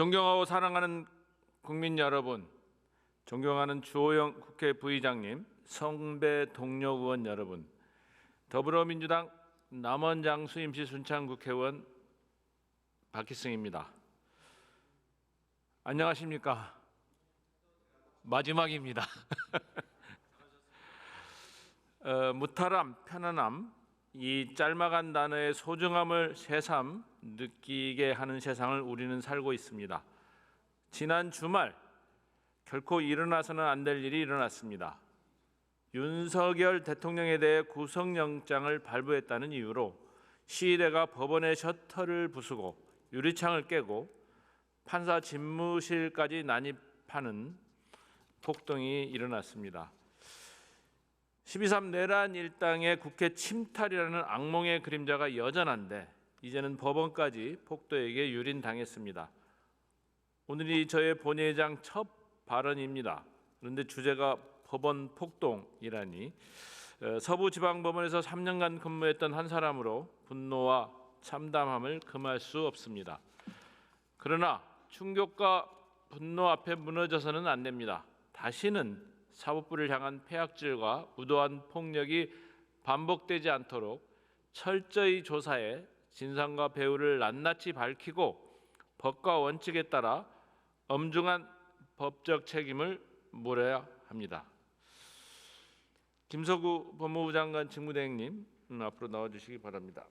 존경하고 사랑하는 국민 여러분, 존경하는 주호영 국회 부의장님, 선배 동료 의원 여러분, 더불어민주당 남원장 수임시 순창 국회의원 박희승입니다. 안녕하십니까? 마지막입니다. 무탈함, 편안함, 이 짤막한 단어의 소중함을 새삼 느끼게 하는 세상을 우리는 살고 있습니다. 지난 주말 결코 일어나서는 안 될 일이 일어났습니다. 윤석열 대통령에 대해 구속영장을 발부했다는 이유로 시위대가 법원의 셔터를 부수고 유리창을 깨고 판사 집무실까지 난입하는 폭동이 일어났습니다. 12.3 내란 일당의 국회 침탈이라는 악몽의 그림자가 여전한데 이제는 법원까지 폭도에게 유린당했습니다. 오늘이 저의 본회의장 첫 발언입니다. 그런데 주제가 법원 폭동이라니 서부지방법원에서 3년간 근무했던 한 사람으로 분노와 참담함을 금할 수 없습니다. 그러나 충격과 분노 앞에 무너져서는 안 됩니다. 다시는 사법부를 향한 폐악질과 무도한 폭력이 반복되지 않도록 철저히 조사해 진상과 배후를 낱낱이 밝히고 법과 원칙에 따라 엄중한 법적 책임을 물어야 합니다. 김석우 법무부 장관 직무대행님 앞으로 나와주시기 바랍니다.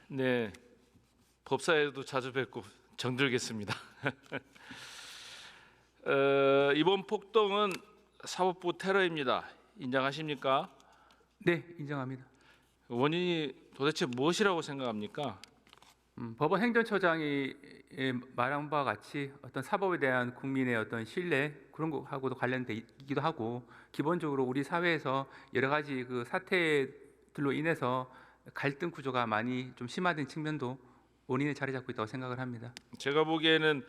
네, 법사에도 자주 뵙고 정들겠습니다. 이번 폭동은 사법부 테러입니다. 인정하십니까? 네, 인정합니다. 원인이 도대체 무엇이라고 생각합니까? 법원 행정처장이 말한 바와 같이 어떤 사법에 대한 국민의 어떤 신뢰 그런 거하고도 관련되기도 하고 기본적으로 우리 사회에서 여러 가지 그 사태들로 인해서 갈등 구조가 많이 좀 심화된 측면도 원인에 자리 잡고 있다고 생각을 합니다. 제가 보기에는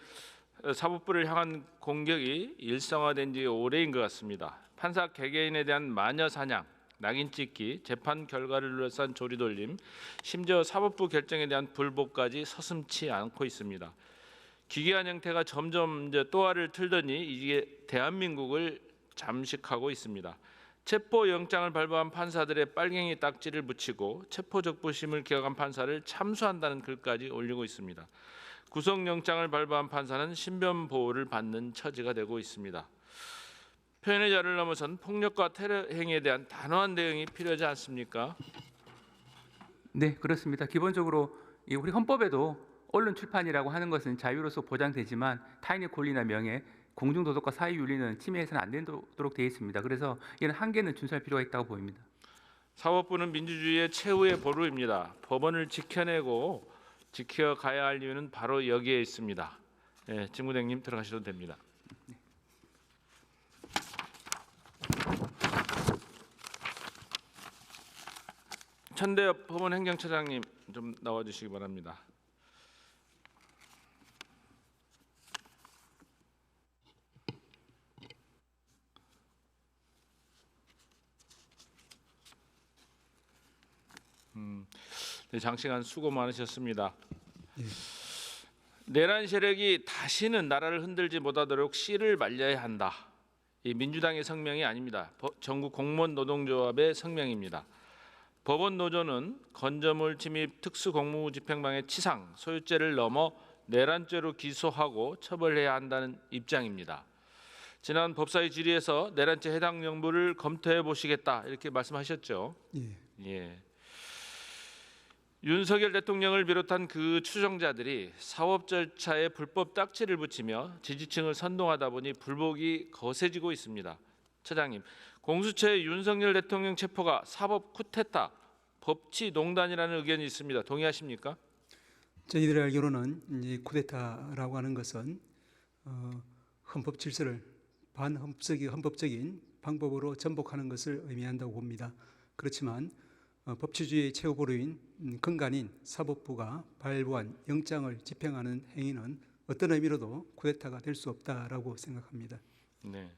사법부를 향한 공격이 일상화된 지 오래인 것 같습니다. 판사 개개인에 대한 마녀 사냥, 낙인 찍기, 재판 결과를 둘러싼 조리돌림, 심지어 사법부 결정에 대한 불복까지 서슴지 않고 있습니다. 기괴한 형태가 점점 또아를 틀더니 이게 대한민국을 잠식하고 있습니다. 체포영장을 발부한 판사들의 빨갱이 딱지를 붙이고 체포적부심을 기각한 판사를 참수한다는 글까지 올리고 있습니다. 구속영장을 발부한 판사는 신변 보호를 받는 처지가 되고 있습니다. 표현의 자유를 넘어선 폭력과 테러 행위에 대한 단호한 대응이 필요하지 않습니까? 네, 그렇습니다. 기본적으로 우리 헌법에도 언론 출판이라고 하는 것은 자유로서 보장되지만 타인의 권리나 명예, 공중도덕과 사회윤리는 침해해서는 안 되도록 되어 있습니다. 그래서 이런 한계는 준수할 필요가 있다고 보입니다. 사법부는 민주주의의 최후의 보루입니다. 법원을 지켜내고 지켜가야 할 이유는 바로 여기에 있습니다. 네, 직무대행님 들어가셔도 됩니다. 천대엽 법원행정처장님 좀 나와주시기 바랍니다. 네, 장시간 수고 많으셨습니다. 예. 내란 세력이 다시는 나라를 흔들지 못하도록 씨를 말려야 한다. 이 민주당의 성명이 아닙니다. 전국 공무원 노동조합의 성명입니다. 법원 노조는 건조물 침입 특수공무집행방해 치상, 소유죄를 넘어 내란죄로 기소하고 처벌해야 한다는 입장입니다. 지난 법사위 질의에서 내란죄 해당 여부를 검토해 보시겠다 이렇게 말씀하셨죠. 예. 예. 윤석열 대통령을 비롯한 그 추종자들이 사법 절차에 불법 딱지를 붙이며 지지층을 선동하다 보니 불복이 거세지고 있습니다. 처장님, 공수처의 윤석열 대통령 체포가 사법 쿠데타, 법치 농단이라는 의견이 있습니다. 헌법 질서를 반헌법적인 방법으로 전복하는 것을 의미한다고 봅니다. 그렇지만 법치주의의 최고 보루인 근간인 사법부가 발부한 영장을 집행하는 행위는 어떤 의미로도 쿠데타가 될 수 없다라고 생각합니다. 네.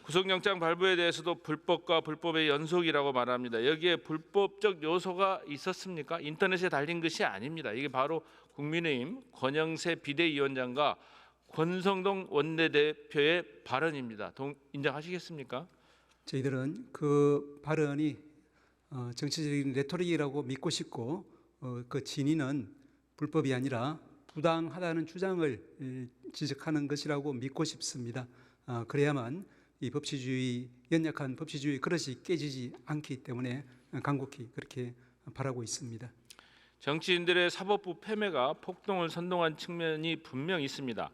구속영장 발부에 대해서도 불법과 불법의 연속이라고 말합니다. 여기에 불법적 요소가 있었습니까? 인터넷에 달린 것이 아닙니다. 이게 바로 국민의힘 권영세 비대위원장과 권성동 원내대표의 발언입니다. 인정하시겠습니까? 저희들은 그 발언이 정치적인 레토릭이라고 믿고 싶고 그 진위는 불법이 아니라 부당하다는 주장을 지적하는 것이라고 믿고 싶습니다. 그래야만 이 연약한 법치주의 그릇이 깨지지 않기 때문에 간곡히 그렇게 바라고 있습니다. 정치인들의 사법부 패매가 폭동을 선동한 측면이 분명 있습니다.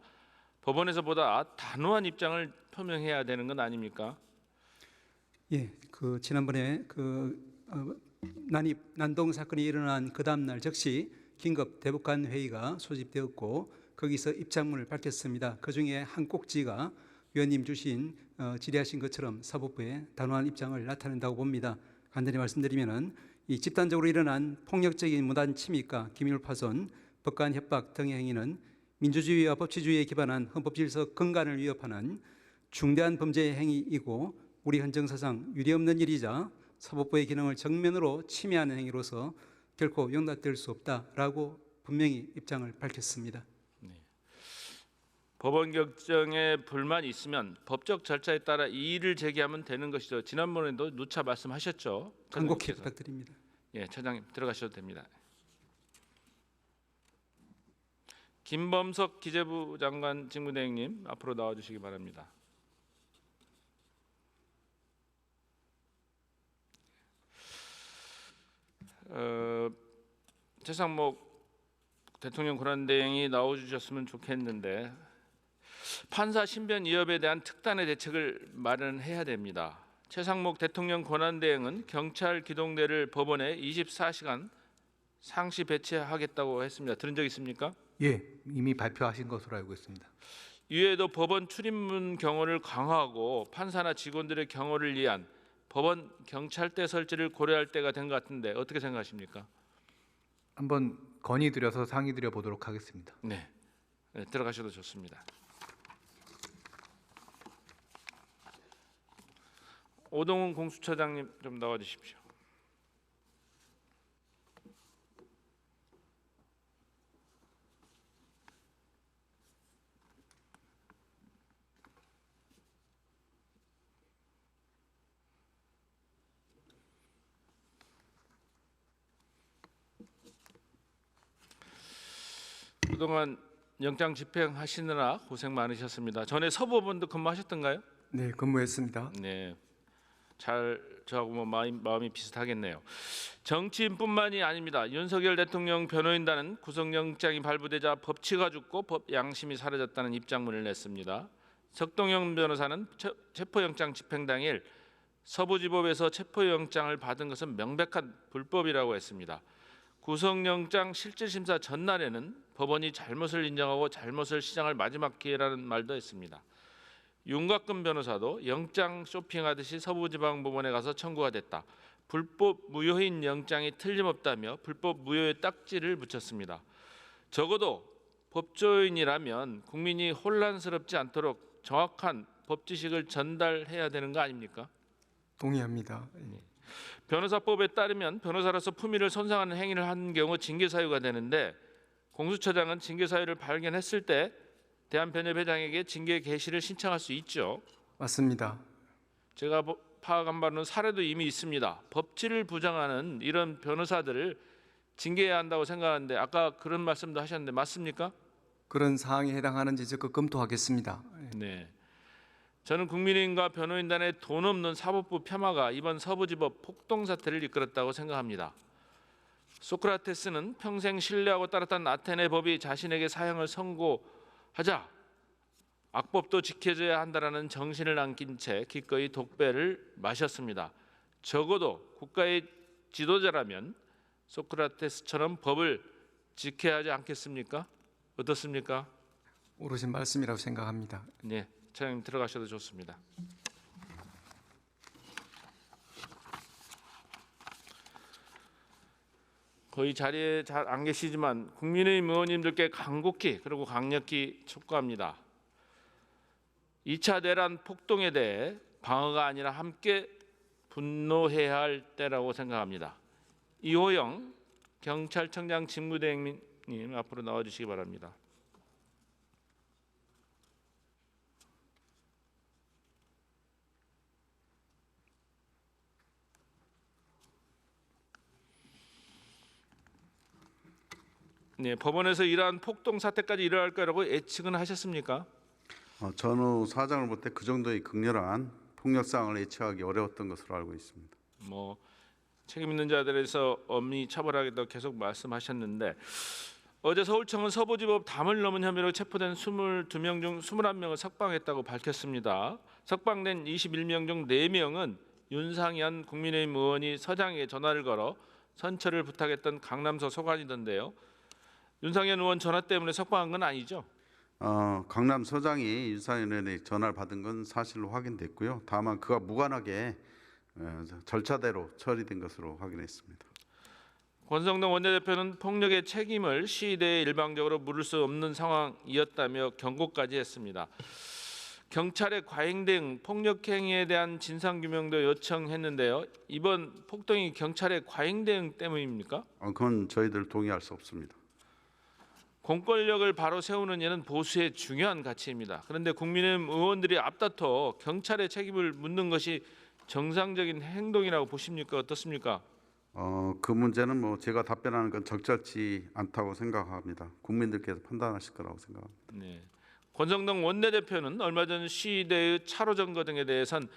법원에서보다 단호한 입장을 표명해야 되는 건 아닙니까? 예, 그 지난번에 난동 사건이 일어난 그 다음 날 즉시 긴급 대법관 회의가 소집되었고 거기서 입장문을 밝혔습니다. 그 중에 한 꼭지가 위원님 주신 질의하신 것처럼 사법부의 단호한 입장을 나타낸다고 봅니다. 간단히 말씀드리면은 이 집단적으로 일어난 폭력적인 무단 침입과 기밀 파손, 법관 협박 등의 행위는 민주주의와 법치주의에 기반한 헌법 질서 근간을 위협하는 중대한 범죄 행위이고 우리 헌정사상 유례없는 일이자 사법부의 기능을 정면으로 침해하는 행위로서 결코 용납될 수 없다라고 분명히 입장을 밝혔습니다. 법원 결정에 불만이 있으면 법적 절차에 따라 이의를 제기하면 되는 것이죠. 지난번에도 누차 말씀하셨죠. 간곡히 부탁드립니다. 예, 차장님 들어가셔도 됩니다. 김범석 기재부 장관 직무대행님 앞으로 나와주시기 바랍니다. 최상목 대통령 권한대행이 나와주셨으면 좋겠는데 판사 신변 위협에 대한 특단의 대책을 마련해야 됩니다. 최상목 대통령 권한대행은 경찰 기동대를 법원에 24시간 상시 배치하겠다고 했습니다. 들은 적 있습니까? 예, 이미 발표하신 것으로 알고 있습니다. 이외에도 법원 출입문 경호를 강화하고 판사나 직원들의 경호를 위한 법원 경찰대 설치를 고려할 때가 된 것 같은데 어떻게 생각하십니까? 한번 건의드려서 상의드려 보도록 하겠습니다. 네, 들어가셔도 좋습니다. 오동훈 공수처장님 좀 나와 주십시오. 그동안 영장 집행하시느라 고생 많으셨습니다. 전에 서부법원도 근무하셨던가요? 네, 근무했습니다. 네, 저하고 뭐 마음이 비슷하겠네요. 정치인뿐만이 아닙니다. 윤석열 대통령 변호인단은 구속영장이 발부되자 법치가 죽고 법 양심이 사라졌다는 입장문을 냈습니다. 석동영 변호사는 체포영장 집행 당일 서부지법에서 체포영장을 받은 것은 명백한 불법이라고 했습니다. 구속영장 실질심사 전날에는 법원이 잘못을 인정하고 잘못을 시정할 마지막 기회라는 말도 했습니다. 윤곽근 변호사도 영장 쇼핑하듯이 서부지방법원에 가서 청구가 됐다. 불법 무효인 영장이 틀림없다며 불법 무효의 딱지를 붙였습니다. 적어도 법조인이라면 국민이 혼란스럽지 않도록 정확한 법 지식을 전달해야 되는 거 아닙니까? 동의합니다. 변호사법에 따르면 변호사로서 품위를 손상하는 행위를 한 경우 징계 사유가 되는데 공수처장은 징계 사유를 발견했을 때 대한변협회장에게 징계 개시를 신청할 수 있죠. 맞습니다. 제가 파악한 바로는 사례도 이미 있습니다. 법치를 부정하는 이런 변호사들을 징계해야 한다고 생각하는데 아까 그런 말씀도 하셨는데 맞습니까? 그런 사항에 해당하는지 적극 검토하겠습니다. 네. 저는 국민의힘과 변호인단의 돈 없는 사법부 폄하가 이번 서부지법 폭동 사태를 이끌었다고 생각합니다. 소크라테스는 평생 신뢰하고 따랐던 아테네 법이 자신에게 사형을 선고하자 악법도 지켜져야 한다라는 정신을 안긴 채 기꺼이 독배를 마셨습니다. 적어도 국가의 지도자라면 소크라테스처럼 법을 지켜야 하지 않겠습니까? 어떻습니까? 옳으신 말씀이라고 생각합니다. 네, 차장님 들어가셔도 좋습니다. 거의 자리에 잘 안 계시지만 국민의힘 의원님들께 간곡히 그리고 강력히 촉구합니다. 2차 내란 폭동에 대해 방어가 아니라 함께 분노해야 할 때라고 생각합니다. 이호영 경찰청장 직무대행님 앞으로 나와주시기 바랍니다. 네, 법원에서 이러한 폭동 사태까지 일어날 거라고 예측은 하셨습니까? 전후 사장을 볼 때 그 정도의 극렬한 폭력 상황을 예측하기 어려웠던 것으로 알고 있습니다. 뭐 책임 있는 자들에서 엄히 처벌하겠다고 계속 말씀하셨는데 어제 서울청은 서부지법 담을 넘은 혐의로 체포된 22명 중 21명을 석방했다고 밝혔습니다. 석방된 21명 중 4명은 윤상현 국민의힘 의원이 서장에게 전화를 걸어 선처를 부탁했던 강남서 소관이던데요. 윤상현 의원 전화 때문에 석방한 건 아니죠? 강남 서장이 윤상현 의원의 전화를 받은 건 사실로 확인됐고요. 다만 그가 무관하게 절차대로 처리된 것으로 확인했습니다. 권성동 원내대표는 폭력의 책임을 시위대에 일방적으로 물을 수 없는 상황이었다며 경고까지 했습니다. 경찰의 과잉 대응, 폭력 행위에 대한 진상 규명도 요청했는데요. 이번 폭동이 경찰의 과잉 대응 때문입니까? 그건 저희들 동의할 수 없습니다. 공권력을 바로 세우는 일은 보수의 중요한 가치입니다. 그런데 국민의힘 의원들이 앞다퉈 경찰의 책임을 묻는 것이 정상적인 행동이라고 보십니까? 어떻습니까? 그 문제는 뭐 제가 답변하는 건 적절치 않다고 생각합니다. 국민들께서 판단하실 거라고 생각합니다. 네. 권성동 원내대표는 얼마 전 시위대의 차로 점거 등에 대해선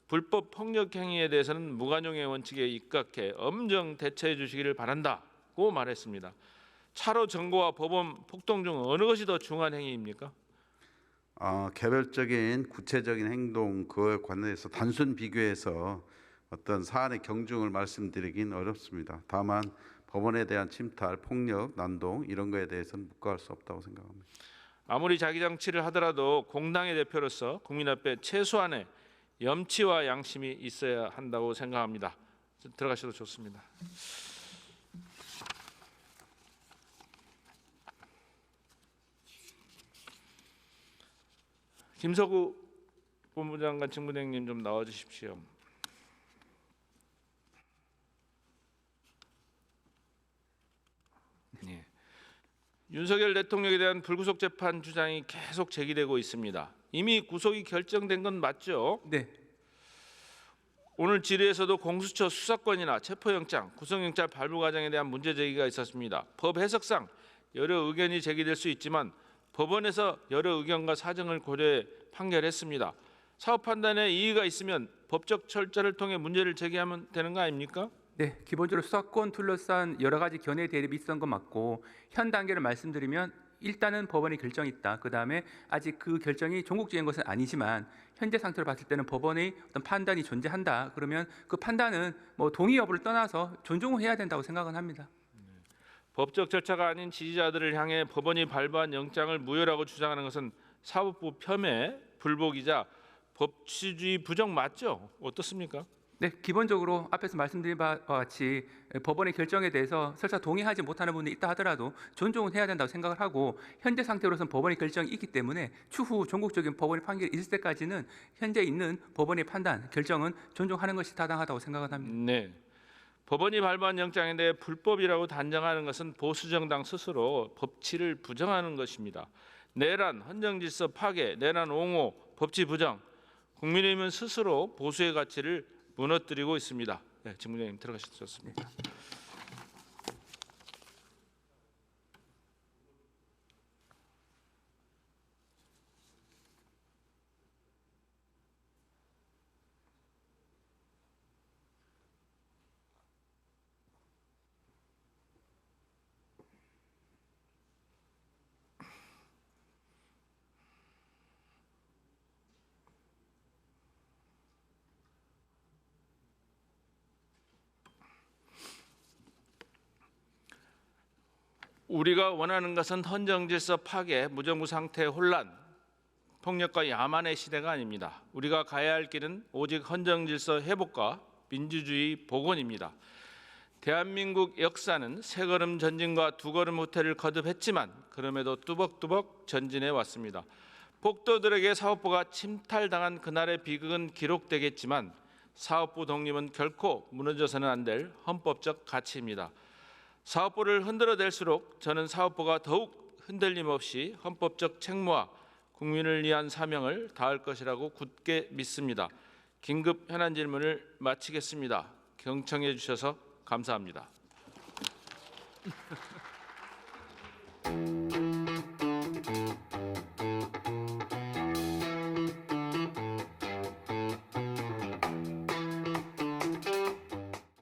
불법 폭력 행위에 대해서는 무관용의 원칙에 입각해 엄정 대처해 주시기를 바란다고 말했습니다. 차로 점거와 법원 폭동 중 어느 것이 더 중한 행위입니까? 개별적인 구체적인 행동 그에 관해서 단순 비교해서 어떤 사안의 경중을 말씀드리긴 어렵습니다. 다만 법원에 대한 침탈, 폭력, 난동 이런 거에 대해서는 묵과할 수 없다고 생각합니다. 아무리 자기 정치를 하더라도 공당의 대표로서 국민 앞에 최소한의 염치와 양심이 있어야 한다고 생각합니다. 들어가셔도 좋습니다. 김서구 본부장관 직무대행님 좀 나와 주십시오. 네. 윤석열 대통령에 대한 불구속 재판 주장이 계속 제기되고 있습니다. 이미 구속이 결정된 건 맞죠? 네, 오늘 질의에서도 공수처 수사권이나 체포영장, 구속영장 발부 과정에 대한 문제 제기가 있었습니다. 법 해석상 여러 의견이 제기될 수 있지만 법원에서 여러 의견과 사정을 고려해 판결했습니다. 사업 판단에 이의가 있으면 법적 절차를 통해 문제를 제기하면 되는 거 아닙니까? 네, 기본적으로 수사권 둘러싼 여러 가지 견해 대립이 있었던 건 맞고 현 단계를 말씀드리면 일단은 법원의 결정이 있다. 그 다음에 아직 그 결정이 종국적인 것은 아니지만 현재 상태로 봤을 때는 법원의 어떤 판단이 존재한다. 그러면 그 판단은 뭐 동의 여부를 떠나서 존중을 해야 된다고 생각은 합니다. 법적 절차가 아닌 지지자들을 향해 법원이 발부한 영장을 무효라고 주장하는 것은 사법부 폄훼, 불복이자 법치주의 부정 맞죠? 어떻습니까? 네, 기본적으로 앞에서 말씀드린 바와 같이 법원의 결정에 대해서 설사 동의하지 못하는 부분이 있다 하더라도 존중은 해야 된다고 생각을 하고 현재 상태로서는 법원의 결정이 있기 때문에 추후 전국적인 법원의 판결이 있을 때까지는 현재 있는 법원의 판단, 결정은 존중하는 것이 타당하다고 생각을 합니다. 네. 법원이 발부한 영장에 대해 불법이라고 단정하는 것은 보수 정당 스스로 법치를 부정하는 것입니다. 내란, 헌정질서 파괴, 내란 옹호, 법치 부정, 국민의힘은 스스로 보수의 가치를 무너뜨리고 있습니다. 네, 직무대행님 들어가셨습니다. 우리가 원하는 것은 헌정질서 파괴, 무정부 상태 혼란, 폭력과 야만의 시대가 아닙니다. 우리가 가야 할 길은 오직 헌정질서 회복과 민주주의 복원입니다. 대한민국 역사는 세 걸음 전진과 두 걸음 후퇴를 거듭했지만 그럼에도 뚜벅뚜벅 전진해 왔습니다. 폭도들에게 사법부가 침탈당한 그날의 비극은 기록되겠지만 사법부 독립은 결코 무너져서는 안 될 헌법적 가치입니다. 사법부를 흔들어댈수록 저는 사법부가 더욱 흔들림 없이 헌법적 책무와 국민을 위한 사명을 다할 것이라고 굳게 믿습니다. 긴급 현안 질문을 마치겠습니다. 경청해 주셔서 감사합니다.